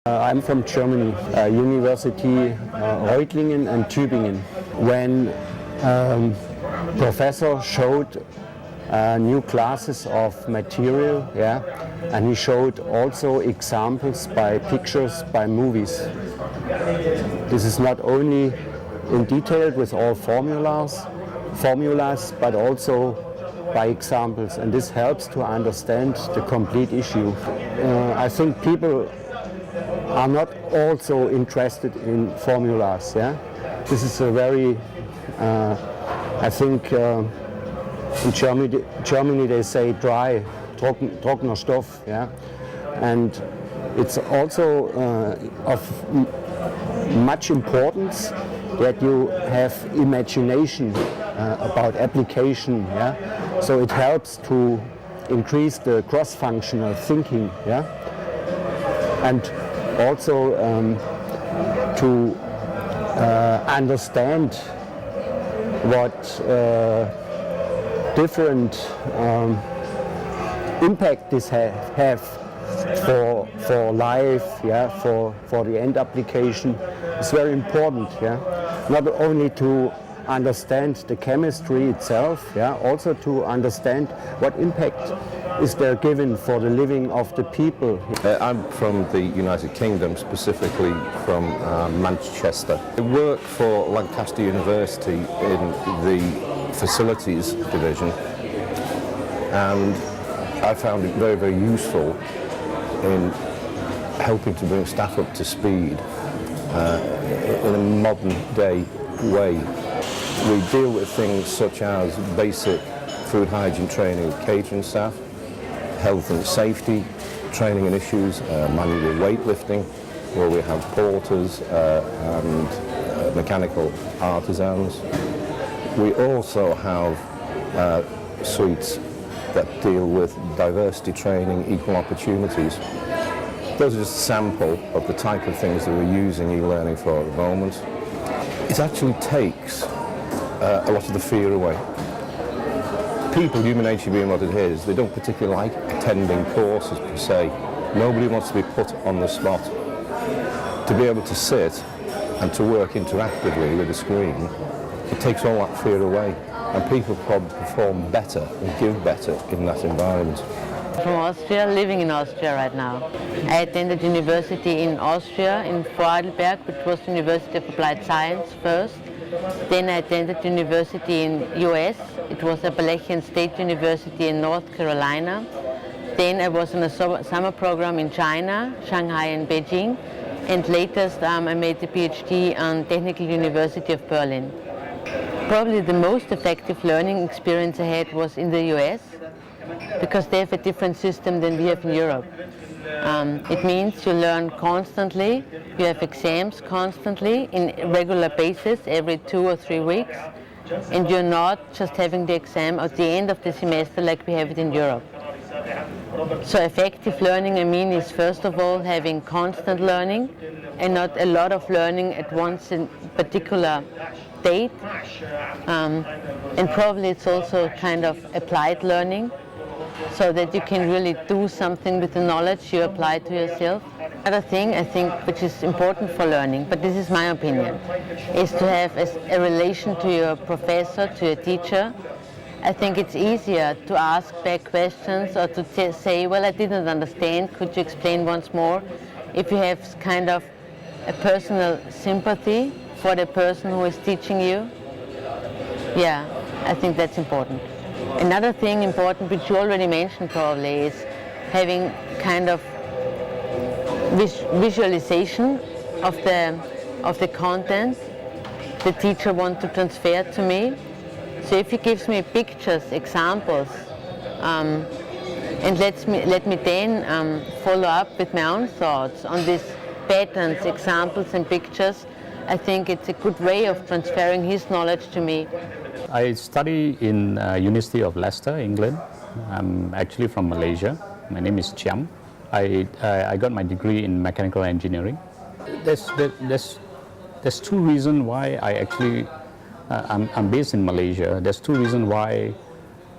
I'm from Germany, University Reutlingen and Tübingen. When professor showed new classes of material, yeah, and he showed also examples by pictures, by movies. This is not only in detail with all formulas, but also by examples, and this helps to understand the complete issue. I think people are not also interested in formulas. Yeah, this is a very, I think in Germany they say dry, trockener Stoff. Yeah, and it's also of much importance that you have imagination about application. Yeah, so it helps to increase the cross-functional thinking. Yeah, and also to understand what different impact this have for life, yeah, for the end application. It's very important, yeah, not only to understand the chemistry itself, yeah, also to understand what impact is there given for the living of the people. I'm from the United Kingdom, specifically from Manchester. I work for Lancaster University in the facilities division, and I found it very, very useful in helping to bring staff up to speed in a modern day way. We deal with things such as basic food hygiene training of catering staff, health and safety training and issues, manual weightlifting, where we have porters and mechanical artisans. We also have suites that deal with diversity training, equal opportunities. Those are just a sample of the type of things that we're using e-learning for at the moment. It actually takes a lot of the fear away. People, human nature being what it is, they don't particularly like attending courses per se. Nobody wants to be put on the spot. To be able to sit and to work interactively with a screen, it takes all that fear away, and people probably perform better and give better in that environment. From Austria, living in Austria right now. I attended university in Austria, in Vorarlberg, which was the University of Applied Science first. Then I attended university in US. It was Appalachian State University in North Carolina. Then I was in a summer program in China, Shanghai and Beijing. And latest I made the PhD on Technical University of Berlin. Probably the most effective learning experience I had was in the US, because they have a different system than we have in Europe. It means you learn constantly, you have exams constantly in regular basis every 2 or 3 weeks, and you're not just having the exam at the end of the semester like we have it in Europe. So effective learning, I mean, is first of all having constant learning and not a lot of learning at once in particular date, and probably it's also kind of applied learning, so that you can really do something with the knowledge you apply to yourself. Another thing I think which is important for learning, but this is my opinion, is to have a relation to your professor, to your teacher. I think it's easier to ask back questions or to say, well, I didn't understand, could you explain once more? If you have kind of a personal sympathy for the person who is teaching you, yeah, I think that's important. Another thing important, which you already mentioned probably, is having kind of visualization of the content the teacher wants to transfer to me. So if he gives me pictures, examples, and let me then follow up with my own thoughts on these patterns, examples and pictures, I think it's a good way of transferring his knowledge to me. I study in University of Leicester, England. I'm actually from Malaysia. My name is Chiam. I got my degree in mechanical engineering. There's two reasons why I actually I'm based in Malaysia. There's two reasons why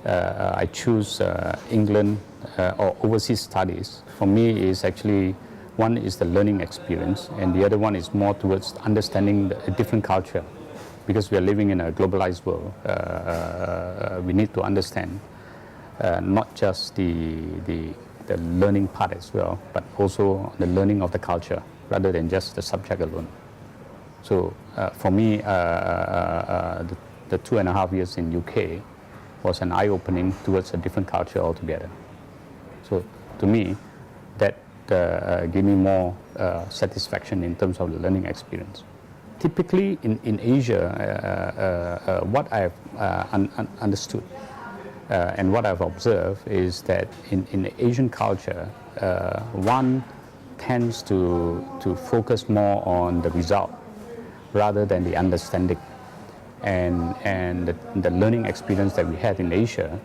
I choose England or overseas studies. For me, is actually One is the learning experience, and the other one is more towards understanding a different culture. Because we are living in a globalized world, we need to understand not just the learning part as well, but also the learning of the culture rather than just the subject alone. So for me, the 2.5 years in UK was an eye-opening towards a different culture altogether. So to me, that gave me more satisfaction in terms of the learning experience. Typically in Asia, what I've understood and what I've observed is that in Asian culture, one tends to focus more on the result rather than the understanding. And the learning experience that we had in Asia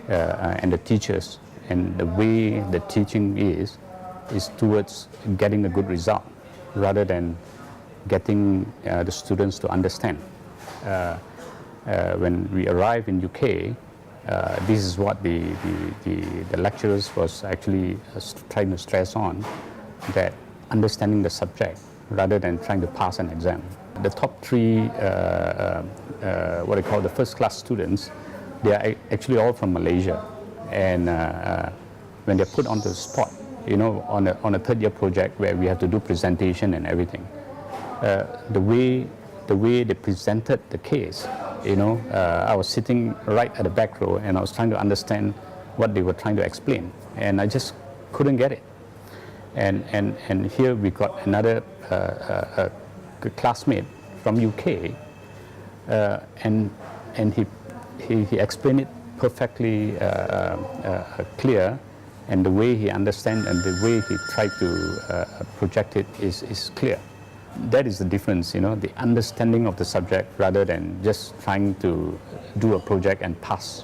and the teachers and the way the teaching is towards getting a good result rather than getting the students to understand. When we arrived in UK, this is what the lecturers was actually trying to stress on, that understanding the subject rather than trying to pass an exam. The top three, what I call the first class students, they are actually all from Malaysia. And when they're put onto the spot, you know, on a third year project where we have to do presentation and everything, the way they presented the case, you know, I was sitting right at the back row and I was trying to understand what they were trying to explain, and I just couldn't get it. And here we got another classmate from UK, and he explained it perfectly clear, and the way he understands and the way he tried to project it is clear. That is the difference, you know, the understanding of the subject rather than just trying to do a project and pass.